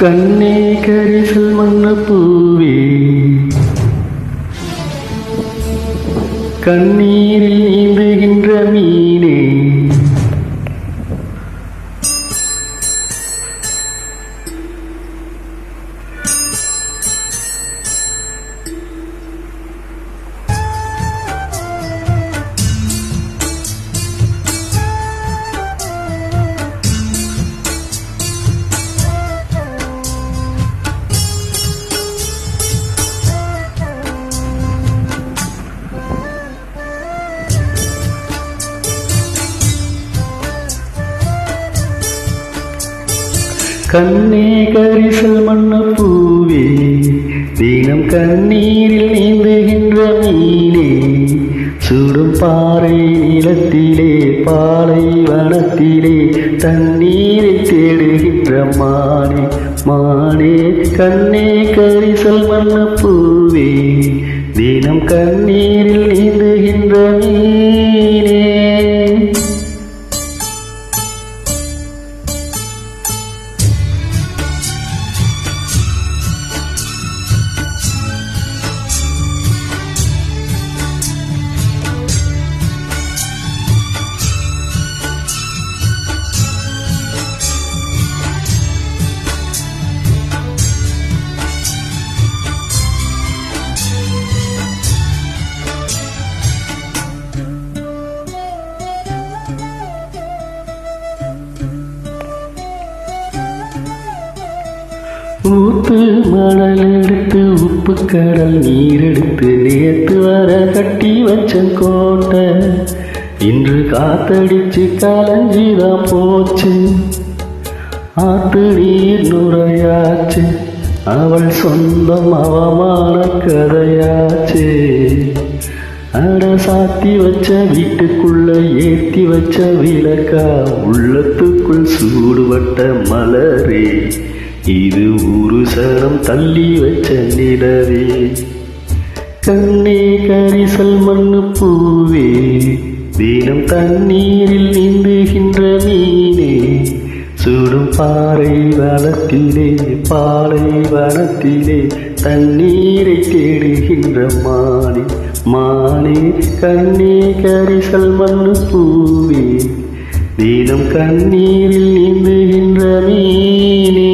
கண்ணே கரிசல் மண்ண பூவே, கண்ணீரில் நீந்துகின்ற மீனே, கண்ணே கரிசல் மண்ண பூவே, தினம் கண்ணீரில் நீந்துகின்ற மீனே, சுடும் பாறை நிலத்திலே பாலை வனத்திலே தண்ணீரை தேடுகின்ற மானே மானே. கண்ணே கரிசல் மண்ண பூவே, தினம் கண்ணீரில் நீந்துகின்ற மீனே. ஊத்து மணல் எடுத்து உப்பு கடல் நீர் எடுத்து நேத்து வர கட்டி வச்ச கோட்டை இன்று காத்தடிச்சு கலஞ்சிதான் போச்சு. ஆத்து நீர் நுரையாச்சு, அவள் சொந்தம் அவமான கதையாச்சு. அட சாத்தி வச்ச வீட்டுக்குள்ள ஏத்தி வச்ச விளக்கா, உள்ளத்துக்குள் சூடுபட்ட மலரே, இது ஒரு சரம் தள்ளி வச்ச நிலவே. கண்ணே கரிசல் மண்ணு பூவே, தினம் தண்ணீரில் நீந்துகின்ற மீனே, சுடும் பாறை வனத்திலே பாலை வனத்திலே தண்ணீரை தேடுகின்ற மானே மானே. கண்ணே கரிசல் மண்ணு பூவே, தினம் கண்ணீரில் நீந்துகின்ற மீனே.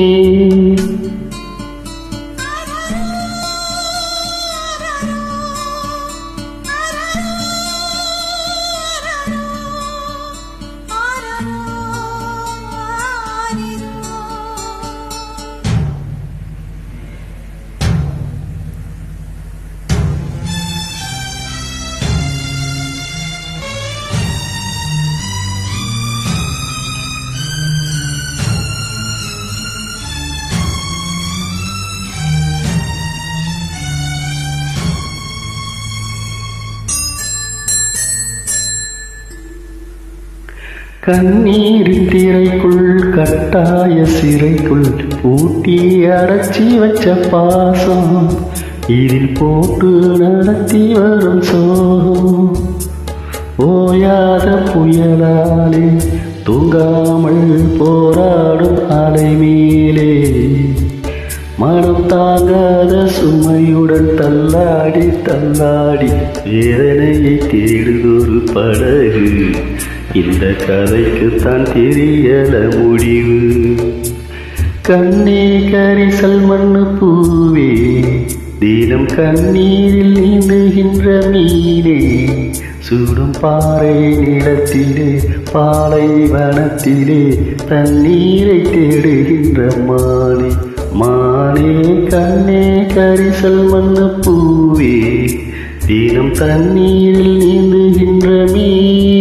கண்ணீரின் திரைக்குள் கட்டாய சிறைக்குள் பூட்டி அடைச்சி வச்ச பாசம், இதில் போட்டு நடத்தி வரும் சோகம். ஓயாத புயலாலே தூங்காமல் போராடும் அலை மேலே, மனம் தாங்காத சுமையுடன் தள்ளாடி தள்ளாடி வேதனையை தேடுதொரு படகு. இந்த கதைக்கு தான் தெரியல முடிவு. கண்ணே கரிசல் மண்ணு பூவே, தினம் கண்ணீரில் நீந்துகின்ற மீனே, சுடும் பாறை நிலத்திலே பாலை வனத்திலே தண்ணீரை தேடுகின்ற மானே மானே. கண்ணே கரிசல் மண்ணு பூவே, தினம் தண்ணீரில் நீந்துகின்ற மீனே.